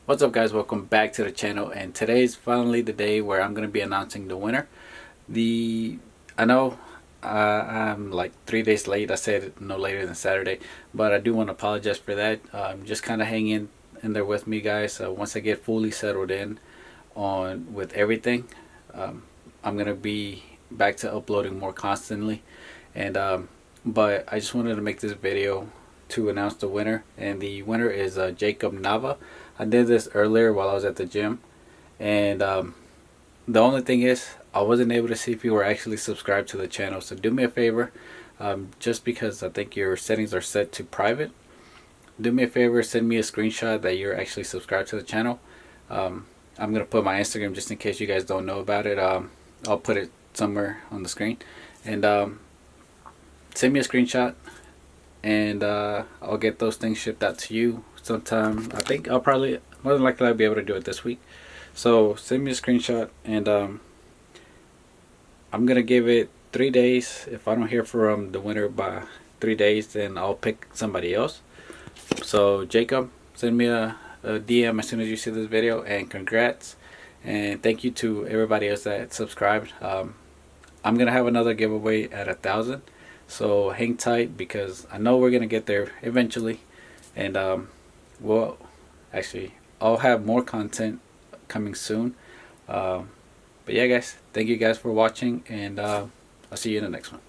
What's up, guys? Welcome back to the channel, and today's finally the day where I'm going to be announcing the winner. I know I'm like 3 days late. I said no later than Saturday, but I do want to apologize for that. Just kind of hang in there with me, guys. Once I get fully settled in on with everything, I'm going to be back to uploading more constantly. And um, but I just wanted to make this video to announce the winner, and the winner is Jacob Nava. I did this earlier while I was at the gym, and the only thing is I wasn't able to see if you were actually subscribed to the channel. So do me a favor, just because I think your settings are set to private, do me a favor, send me a screenshot that you're actually subscribed to the channel. I'm gonna put my Instagram just in case you guys don't know about it. I'll put it somewhere on the screen, and send me a screenshot, and I'll get those things shipped out to you sometime. I think I'll probably, more than likely, I'll be able to do it this week. So send me a screenshot, and I'm gonna give it 3 days. If I don't hear from the winner by 3 days, then I'll pick somebody else. So Jacob, send me a DM as soon as you see this video, and congrats, and thank you to everybody else that subscribed. I'm gonna have another giveaway at 1,000, so hang tight, because I know we're gonna get there eventually. And well, actually, I'll have more content coming soon. But yeah, guys, thank you guys for watching, and I'll see you in the next one.